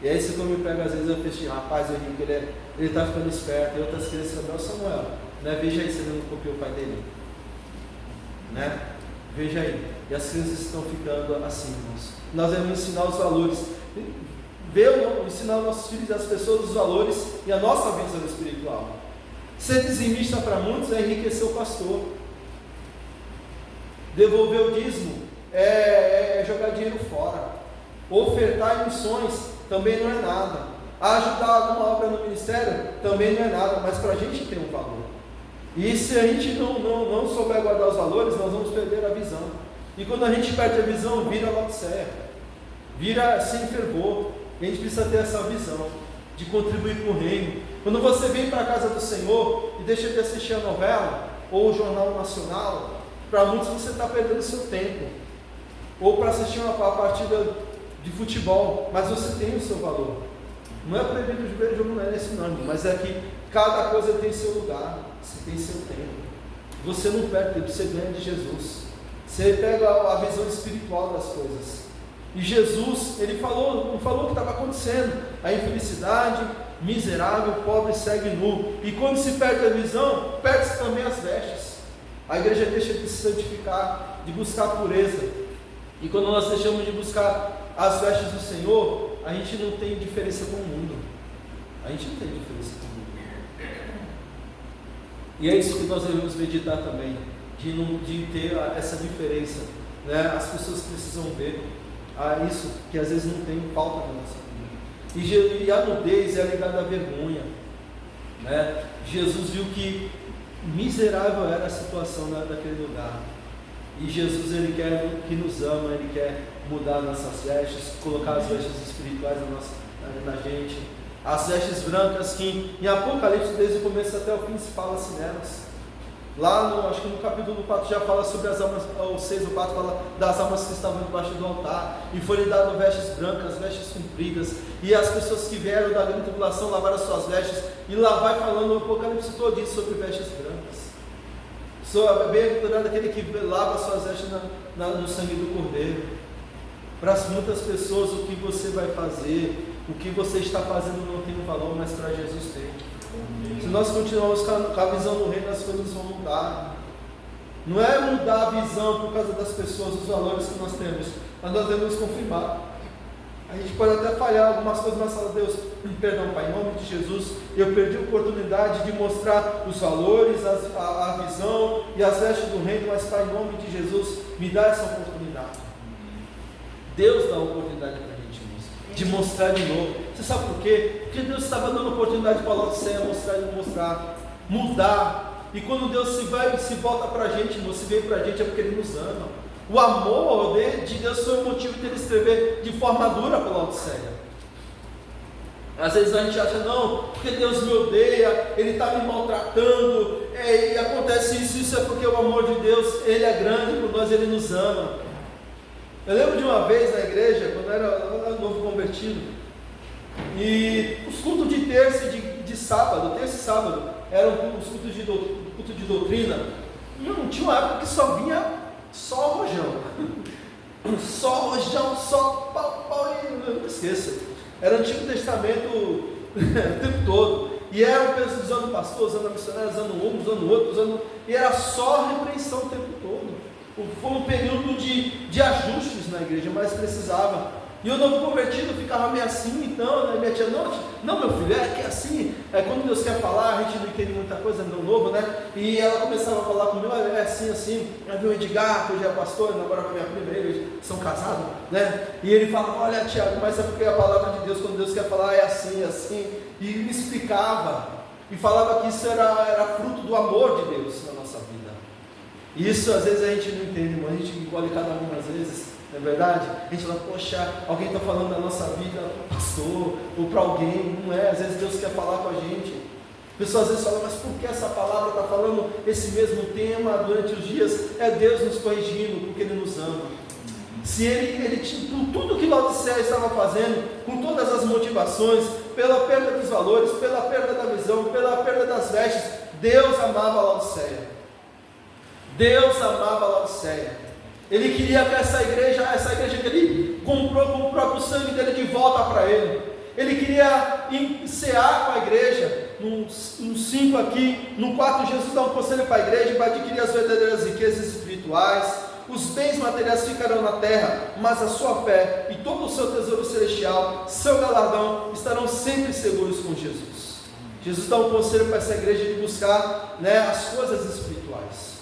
A: E aí, se eu me pego, às vezes eu fecho, rapaz, eu digo que ele está ficando esperto, e outras crianças falam, Samuel, né? Veja aí se ele não copiou o pai dele, né? Veja aí, e as crianças estão ficando assim, irmãos. Nós devemos ensinar os valores, ensinar aos nossos filhos e às pessoas os valores e a nossa visão espiritual. Ser dizimista para muitos é enriquecer o pastor. Devolver o dízimo é jogar dinheiro fora. Ofertar em missões também não é nada. Ajudar alguma obra no ministério também não é nada, mas para a gente tem um valor. E se a gente não souber guardar os valores, nós vamos perder a visão. E quando a gente perde a visão, vira Laodiceia, vira sem fervor. E a gente precisa ter essa visão de contribuir com o reino. Quando você vem para a casa do Senhor e deixa de assistir a novela ou o Jornal Nacional, para muitos você está perdendo seu tempo. Ou para assistir uma partida de futebol, mas você tem o seu valor. Não é proibido de ver jogo, não é esse nome, mas é que cada coisa tem seu lugar, você tem seu tempo. Você não perde tempo, você ganha de Jesus. Você pega a visão espiritual das coisas. E Jesus, ele falou o que estava acontecendo. A infelicidade, miserável, pobre segue nu. E quando se perde a visão, perde-se também as vestes. A igreja deixa de se santificar, de buscar a pureza. E quando nós deixamos de buscar as vestes do Senhor, a gente não tem diferença com o mundo. A gente não tem diferença com o mundo. E é isso que nós devemos meditar também, de ter essa diferença, né? As pessoas precisam ver isso, que às vezes não tem falta na nossa vida. E a nudez é ligada à vergonha, né? Jesus viu que miserável era a situação daquele lugar. E Jesus, ele quer que nos ama, ele quer mudar nossas vestes, colocar as vestes espirituais na gente. As vestes brancas que em Apocalipse, desde o começo até o fim, se fala-se nelas. Lá, acho que no capítulo 4 já fala sobre as almas, ou 6 ou 4 fala das almas que estavam debaixo do altar, e foi-lhe dado vestes brancas, vestes compridas, e as pessoas que vieram da grande tribulação lavaram as suas vestes, e lá vai falando o Apocalipse todo sobre vestes brancas. Bem-aventurado aquele que lava suas vestes no sangue do Cordeiro. Para muitas pessoas, o que você vai fazer, o que você está fazendo não tem um valor, mas para Jesus tem. Se nós continuarmos com a visão do reino, as coisas vão mudar. Não é mudar a visão por causa das pessoas, dos valores que nós temos, mas nós devemos confirmar. A gente pode até falhar algumas coisas, mas fala, Deus, perdão, Pai, em nome de Jesus, eu perdi a oportunidade de mostrar os valores, a visão e as vestes do reino, mas Pai, em nome de Jesus, me dá essa oportunidade. Deus dá a oportunidade para a gente de mostrar de novo. Você sabe por quê? Porque Deus estava dando oportunidade para a Laodiceia mostrar, mudar. E quando Deus se volta para a gente, se veio para a gente, é porque Ele nos ama. O amor de Deus foi o motivo de Ele escrever de forma dura para a Laodiceia. Às vezes a gente acha, não, porque Deus me odeia, Ele está me maltratando, e acontece isso é porque o amor de Deus, Ele é grande por nós, Ele nos ama. Eu lembro de uma vez na igreja, quando eu era novo convertido, e os cultos de terça e de sábado, terça e sábado, eram os cultos de doutrina. Não, tinha uma época que só vinha só rojão, só pau, não esqueça. Era o Antigo Testamento o tempo todo. e eram pessoas usando pastor, usando a missionária, usando um, usando outro, e era só repreensão o tempo todo. Foi um período de ajustes na igreja, mas precisava. E o novo convertido ficava meio assim, então, né? Minha tia, não meu filho, é que é assim, quando Deus quer falar, a gente não entende muita coisa, não novo, né? E ela começava a falar comigo, é assim, aí viu o Edgar, que hoje é pastor, ele namora com a minha prima, eles são casados, né? E ele fala, olha Tiago, mas é porque a palavra de Deus, quando Deus quer falar, é assim, e me explicava, e falava que isso era fruto do amor de Deus na nossa vida. E isso às vezes a gente não entende, mas a gente engole cada uma às vezes. Não é verdade? A gente fala, poxa, alguém está falando da nossa vida para o pastor, ou para alguém, não é? Às vezes Deus quer falar com a gente. A pessoa às vezes fala, mas por que essa palavra está falando esse mesmo tema durante os dias? É Deus nos corrigindo, porque Ele nos ama. Se ele com tudo que Laodiceia estava fazendo, com todas as motivações, pela perda dos valores, pela perda da visão, pela perda das vestes, Deus amava Laodiceia. Deus amava Laodiceia. Ele queria que essa igreja que ele comprou com o próprio sangue dele de volta para ele. Ele queria cear com a igreja. No 5 aqui, no 4, Jesus dá um conselho para a igreja para adquirir as verdadeiras riquezas espirituais. Os bens materiais ficarão na terra, mas a sua fé e todo o seu tesouro celestial, seu galardão, estarão sempre seguros com Jesus. Jesus dá um conselho para essa igreja de buscar, né, as coisas espirituais.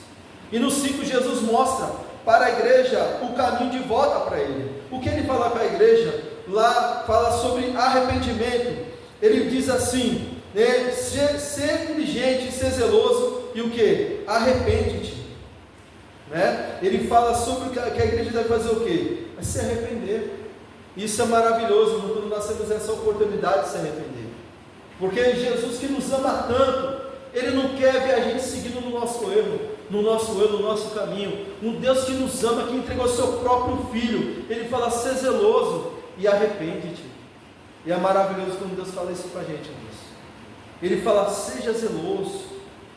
A: E no 5, Jesus mostra para a igreja o caminho de volta para ele. O que ele fala para a igreja? Lá fala sobre arrependimento. Ele diz assim, né, ser diligente, ser zeloso, e o que? Arrepende-te, né? Ele fala sobre que a igreja deve fazer o que? É se arrepender. Isso é maravilhoso, quando nós temos essa oportunidade de se arrepender, porque Jesus, que nos ama tanto, Ele não quer ver a gente seguindo no nosso erro, no nosso caminho. Um Deus que nos ama, que entregou seu próprio Filho. Ele fala, ser zeloso e arrepende-te. E é maravilhoso quando Deus fala isso para a gente, irmãos. Ele fala, seja zeloso.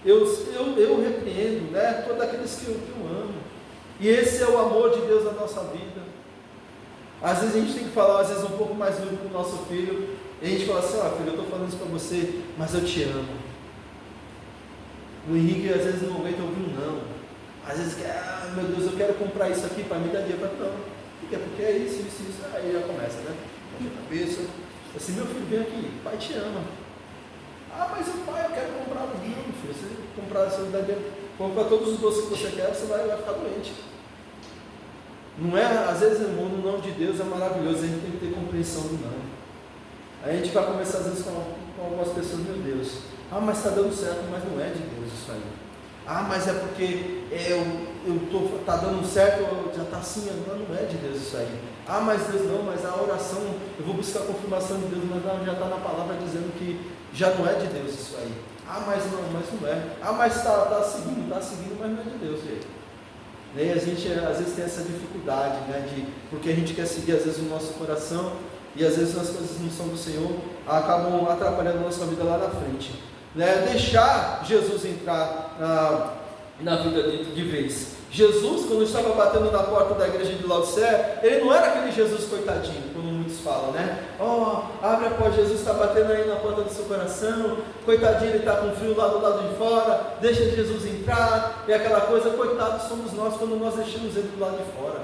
A: Eu repreendo, né, todos aqueles que eu amo. E esse é o amor de Deus na nossa vida. Às vezes a gente tem que falar, às vezes um pouco mais duro com o nosso filho. E a gente fala assim, filho, eu estou falando isso para você, mas eu te amo. O Henrique às vezes não aguenta ouvir um não. Às vezes quer, meu Deus, eu quero comprar isso aqui para me dar dinheiro. Não, porque é isso. Aí já começa, né? Baixa a cabeça. Assim, meu filho, vem aqui, o pai te ama. Mas o pai, eu quero comprar. Não, filho, se você comprar, você dá dinheiro, compra todos os doces que você quer, você vai ficar doente. Não é, às vezes, irmão, o nome de Deus é maravilhoso, a gente tem que ter compreensão do não. Aí a gente vai conversar às vezes com algumas pessoas, meu Deus, mas está dando certo, mas não é de Deus isso aí. Mas é porque está dando certo, já está assim, não é de Deus isso aí. Mas Deus não, mas a oração, eu vou buscar a confirmação de Deus, mas não, já está na palavra dizendo que já não é de Deus isso aí. Mas não é. Mas está seguindo, mas não é de Deus, gente. E a gente às vezes tem essa dificuldade, né, porque a gente quer seguir às vezes o nosso coração, e às vezes as coisas não são do Senhor, acabam atrapalhando a nossa vida lá na frente, né? Deixar Jesus entrar na vida de vez. Jesus, quando estava batendo na porta da igreja de Laodiceia, ele não era aquele Jesus coitadinho, como muitos falam, né? Abre a porta, Jesus está batendo aí na porta do seu coração, coitadinho, ele está com frio lá do lado de fora, deixa Jesus entrar, e aquela coisa, coitados somos nós quando nós deixamos ele do lado de fora.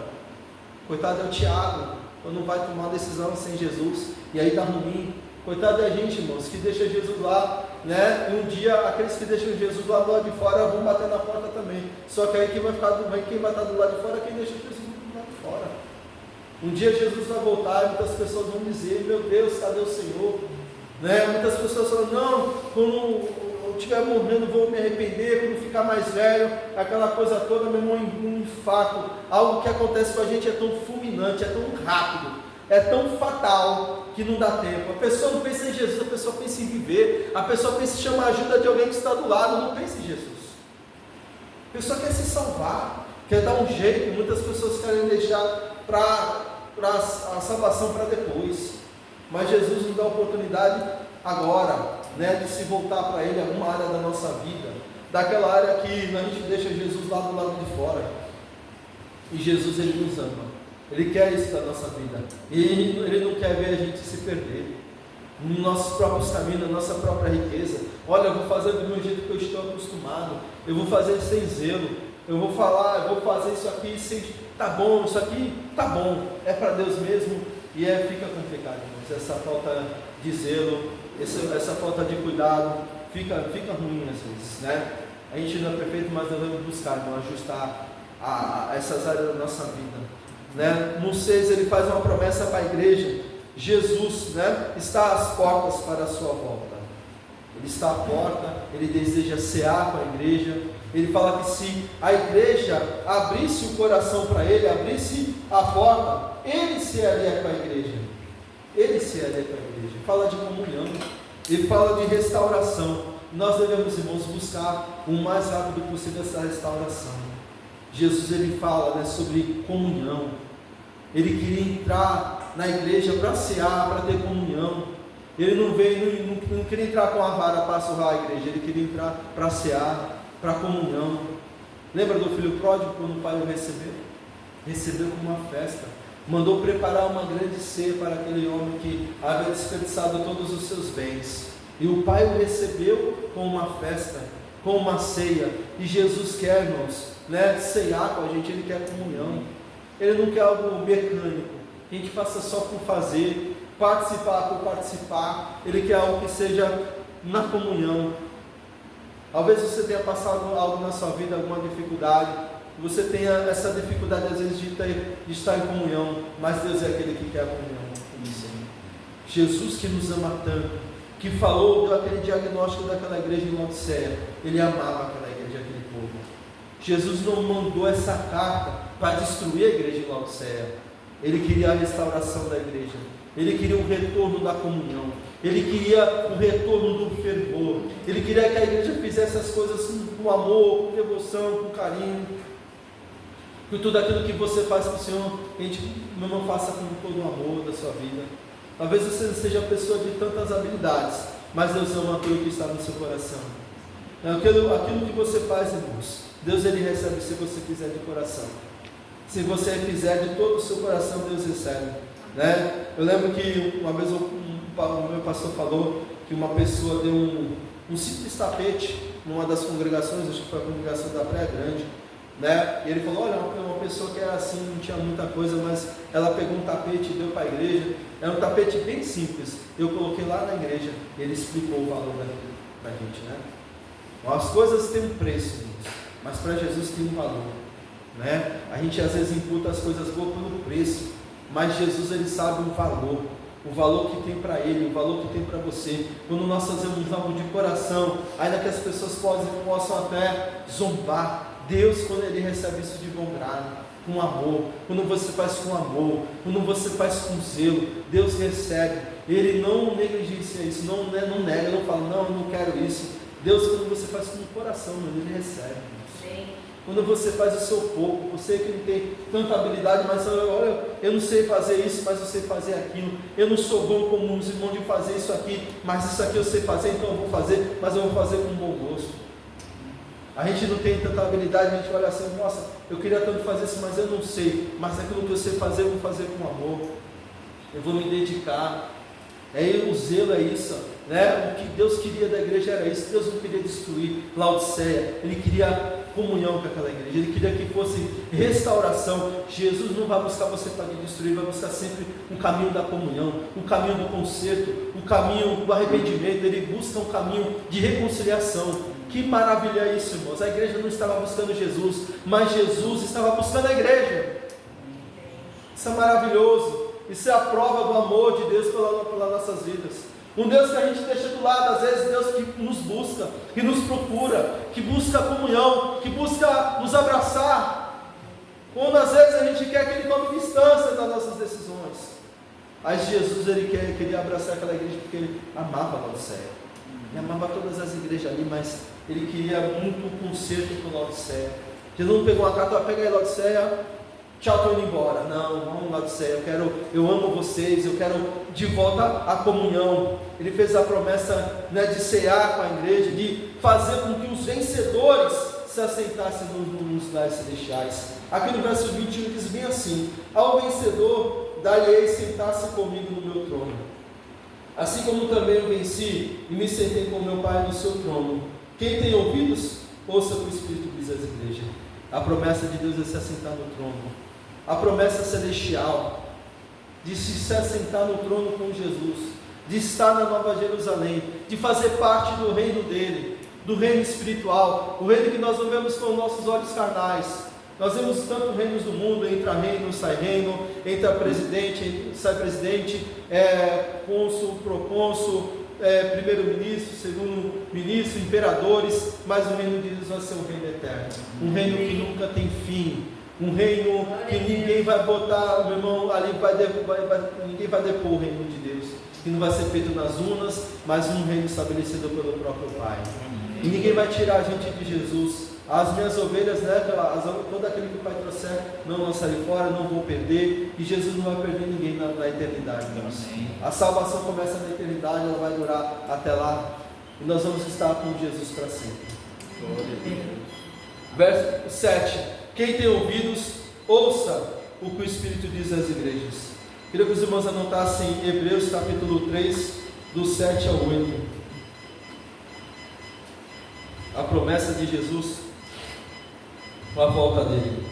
A: Coitado é o Tiago, quando vai tomar decisão sem Jesus, e aí está ruim. Coitado é a gente, irmãos, que deixa Jesus lá, né? E um dia aqueles que deixam Jesus lá do lado de fora vão bater na porta também. Só que aí quem vai estar do lado de fora é quem deixa Jesus do lado de fora. Um dia Jesus vai voltar e muitas pessoas vão dizer, meu Deus, cadê o Senhor? Né? Muitas pessoas falam, não, quando eu estiver morrendo vou me arrepender, quando ficar mais velho, aquela coisa toda, meu irmão, um infarto. Algo que acontece com a gente é tão fulminante, é tão rápido, é tão fatal, que não dá tempo. A pessoa não pensa em Jesus, a pessoa pensa em viver, a pessoa pensa em chamar a ajuda de alguém que está do lado, não pensa em Jesus. A pessoa quer se salvar, quer dar um jeito. Muitas pessoas querem deixar a salvação para depois, mas Jesus nos dá a oportunidade agora, né, de se voltar para Ele, alguma área da nossa vida, daquela área que a gente deixa Jesus lá do lado de fora. E Jesus, Ele nos ama. Ele quer isso da nossa vida. E Ele não quer ver a gente se perder. nos nossos próprios caminhos, na nossa própria riqueza. Olha, eu vou fazer do meu jeito que eu estou acostumado, eu vou fazer sem zelo, eu vou falar, eu vou fazer isso aqui sem, tá bom, isso aqui tá bom, é para Deus mesmo, e fica complicado, irmãos. Essa falta de zelo, essa falta de cuidado, fica ruim às vezes, né? A gente não é perfeito, mas devemos buscar, irmão, ajustar essas áreas da nossa vida, né? No 6 ele faz uma promessa para a igreja. Jesus, né, está às portas para a sua volta. Ele está à porta, ele deseja cear com a igreja. Ele fala que se a igreja abrisse o coração para ele, abrisse a porta, ele cearia com a igreja. Ele cearia com a igreja. Fala de comunhão, ele fala de restauração. Nós devemos, irmãos, buscar o mais rápido possível essa restauração. Jesus, ele fala, né, sobre comunhão. Ele queria entrar na igreja para cear, para ter comunhão. Ele não queria entrar com a vara para surrar a igreja, ele queria entrar para cear, para comunhão. Lembra do filho pródigo, quando o pai o recebeu? Recebeu como uma festa, mandou preparar uma grande ceia para aquele homem que havia desperdiçado todos os seus bens, e o pai o recebeu com uma festa, com uma ceia. E Jesus quer, irmãos, né, ceiar com a gente, ele quer comunhão. Ele não quer algo mecânico, que a gente faça só por fazer, participar por participar. Ele quer algo que seja na comunhão. Talvez você tenha passado algo na sua vida, alguma dificuldade, você tenha essa dificuldade às vezes de estar em comunhão, mas Deus é aquele que quer a comunhão com você. Jesus, que nos ama tanto, que falou daquele diagnóstico daquela igreja em Laodiceia, ele amava aquela igreja, aquele povo. Jesus não mandou essa carta para destruir a igreja em Laodiceia. Ele queria a restauração da igreja, ele queria o retorno da comunhão, ele queria o retorno do fervor, ele queria que a igreja fizesse as coisas com amor, com devoção, com carinho, que tudo aquilo que você faz para o Senhor, a gente, meu irmão, faça com todo o amor da sua vida. Talvez você não seja pessoa de tantas habilidades, mas Deus ama aquilo que está no seu coração. Aquilo que você faz, irmãos, Deus ele recebe se você fizer de coração. Se você fizer de todo o seu coração, Deus recebe, né? Eu lembro que uma vez o meu pastor falou que uma pessoa deu um simples tapete numa das congregações, acho que foi a congregação da Praia Grande, né? E ele falou, olha, uma pessoa que era assim, não tinha muita coisa, mas ela pegou um tapete e deu para a igreja. Era um tapete bem simples, eu coloquei lá na igreja, ele explicou o valor daquilo para a gente, né? As coisas têm um preço, mas para Jesus tem um valor, né? A gente às vezes imputa as coisas boas pelo preço, mas Jesus ele sabe o valor que tem para ele, o valor que tem para você. Quando nós fazemos algo de coração, ainda que as pessoas possam até zombar, Deus, quando ele recebe isso de bom grado, com amor, quando você faz com amor, quando você faz com zelo, Deus recebe. Ele não negligencia isso, não nega, não fala, não, eu não quero isso. Deus, quando você faz com o coração, ele recebe. Sim. Quando você faz o seu pouco, você que não tem tanta habilidade, mas olha, eu não sei fazer isso, mas eu sei fazer aquilo. Eu não sou bom como os irmãos de fazer isso aqui, mas isso aqui eu sei fazer, então eu vou fazer, mas eu vou fazer com bom gosto. A gente não tem tanta habilidade, a gente olha assim, nossa, eu queria tanto fazer isso, mas eu não sei. Mas aquilo que eu sei fazer, eu vou fazer com amor. Eu vou me dedicar. O zelo é isso, né? O que Deus queria da igreja era isso. Deus não queria destruir Laodiceia, Ele queria comunhão com aquela igreja, Ele queria que fosse restauração. Jesus não vai buscar você para destruir, vai buscar sempre um caminho da comunhão, um caminho do conserto, um caminho do arrependimento. Ele busca um caminho de reconciliação. Que maravilha é isso, irmãos. A igreja não estava buscando Jesus, mas Jesus estava buscando a igreja. Isso é maravilhoso. Isso é a prova do amor de Deus pelas nossas vidas. Um Deus que a gente deixa do lado, às vezes Deus que nos busca, que nos procura, que busca comunhão, que busca nos abraçar. Quando às vezes a gente quer que Ele tome distância das nossas decisões. Mas Jesus, Ele queria abraçar aquela igreja porque Ele amava a Laodiceia. Ele amava todas as igrejas ali, mas Ele queria muito o conserto com Laodiceia. Jesus não pegou uma carta, pega aí Laodiceia, tchau, estou indo embora. Não, Laodiceia, eu amo vocês, eu quero de volta a comunhão. Ele fez a promessa, né, de cear com a igreja, de fazer com que os vencedores se assentassem nos lugares celestiais. Aqui no verso 21 diz bem assim: ao vencedor dar-lhe-ei sentar-se comigo no meu trono. assim como também eu venci e me sentei com meu Pai no seu trono. Quem tem ouvidos, ouça o que o Espírito diz às igrejas. A promessa de Deus é se assentar no trono. A promessa celestial de se assentar no trono com Jesus, de estar na Nova Jerusalém, de fazer parte do reino dele, do reino espiritual, o reino que nós não vemos com nossos olhos carnais. Nós vemos tanto reinos do mundo, entra reino, entra presidente, sai presidente, cônsul, procônsul, primeiro-ministro, segundo-ministro, imperadores, mas o reino de Deus vai ser um reino eterno, um reino que nunca tem fim, um reino que ninguém vai botar, meu irmão, ali ninguém vai depor o reino de Deus, que não vai ser feito nas urnas, mas um reino estabelecido pelo próprio Pai. E ninguém vai tirar a gente de Jesus. As minhas ovelhas, todo aquele que o Pai trouxer, não lançarei fora, não vou perder, e Jesus não vai perder ninguém na eternidade. A salvação começa na eternidade, ela vai durar até lá, e nós vamos estar com Jesus para sempre. Verso 7: quem tem ouvidos, ouça o que o Espírito diz às igrejas. Queria que os irmãos anotassem Hebreus capítulo 3, do 7 ao 8. A promessa de Jesus com a volta dele.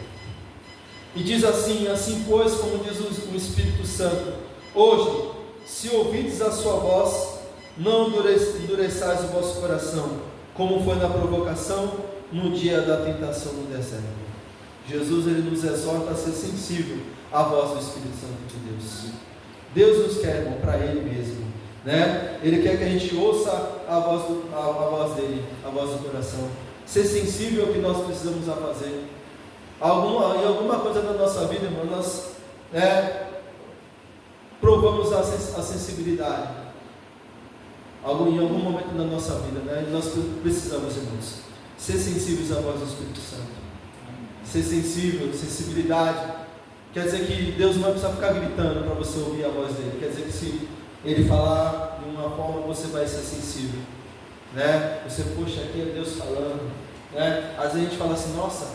A: E diz assim: assim pois, como diz o Espírito Santo, hoje, se ouvides a sua voz, não endureçais o vosso coração, como foi na provocação, no dia da tentação no deserto. Jesus, ele nos exorta a ser sensível à voz do Espírito Santo de Deus. Deus nos quer, irmão, para Ele mesmo, né? Ele quer que a gente ouça a voz dele, a voz do coração. Ser sensível ao que nós precisamos a fazer. Em alguma coisa na nossa vida, irmão, nós provamos a sensibilidade. Em algum momento da nossa vida, né? Nós precisamos, irmãos, ser sensíveis à voz do Espírito Santo. Ser sensível, sensibilidade. Quer dizer que Deus não vai precisar ficar gritando para você ouvir a voz dele. Quer dizer que se Ele falar de uma forma, você vai ser sensível, né? Você, poxa, aqui é Deus falando, né? Às vezes a gente fala assim, nossa,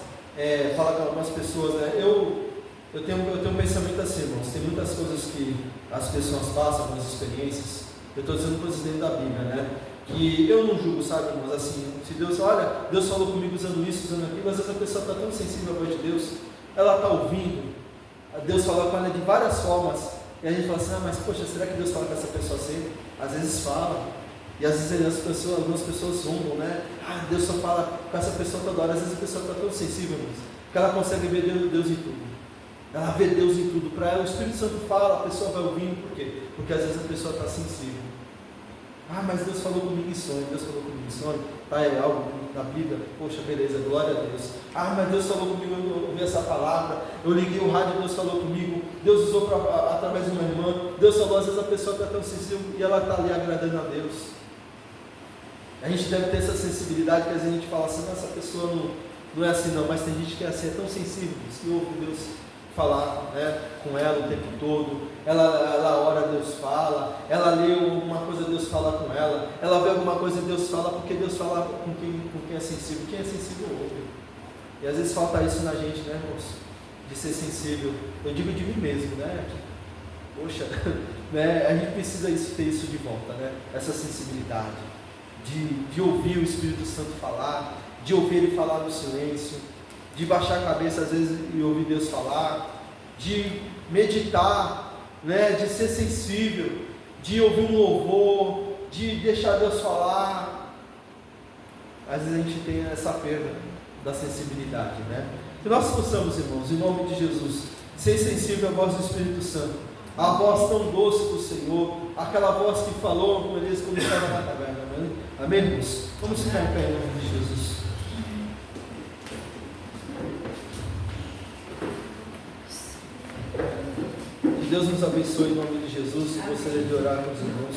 A: fala com algumas pessoas, né? Eu tenho um pensamento assim, irmãos, tem muitas coisas que as pessoas passam, algumas experiências, eu estou dizendo coisas dentro da Bíblia, né? Que eu não julgo, sabe, irmãos, assim, se Deus falou comigo usando isso, usando aquilo, às vezes a pessoa está tão sensível à voz de Deus, ela está ouvindo, Deus fala com ela de várias formas, e a gente fala assim, mas poxa, será que Deus fala com essa pessoa assim? Às vezes fala, e às vezes algumas pessoas zombam, né? Deus só fala com essa pessoa toda hora. Às vezes a pessoa está tão sensível, que ela consegue ver Deus em tudo. Ela vê Deus em tudo. Para ela, o Espírito Santo fala, a pessoa vai ouvindo. Por quê? Porque às vezes a pessoa está sensível. Mas Deus falou comigo em sonho. Deus falou comigo em sonho. É algo na Bíblia. Poxa, beleza, glória a Deus. Mas Deus falou comigo, eu ouvi essa palavra. Eu liguei o rádio, Deus falou comigo. Deus usou através de uma irmã. Deus falou, às vezes a pessoa está tão sensível e ela está ali agradando a Deus. A gente deve ter essa sensibilidade, que às vezes a gente fala assim, essa pessoa não é assim não, mas tem gente que é assim, é tão sensível, que ouve Deus falar, né, com ela o tempo todo, ela ora, Deus fala, ela lê alguma coisa, Deus fala com ela vê alguma coisa, Deus fala, porque Deus fala com quem é sensível. Quem é sensível ouve. E às vezes falta isso na gente, né, moço? De ser sensível. Eu digo de mim mesmo, né? Poxa, né? A gente precisa ter isso de volta, né? Essa sensibilidade. De ouvir o Espírito Santo falar, de ouvir Ele falar no silêncio, de baixar a cabeça às vezes e ouvir Deus falar, de meditar, né? De ser sensível, de ouvir um louvor, de deixar Deus falar. Às vezes a gente tem essa perda da sensibilidade, né? Que nós possamos, irmãos, em nome de Jesus, ser sensível à voz do Espírito Santo, a voz tão doce do Senhor, aquela voz que falou com eles quando estava na caverna. Amém, irmãos? Vamos ficar em pé em nome de Jesus. Que Deus nos abençoe em nome de Jesus. Eu gostaria de orar com os irmãos.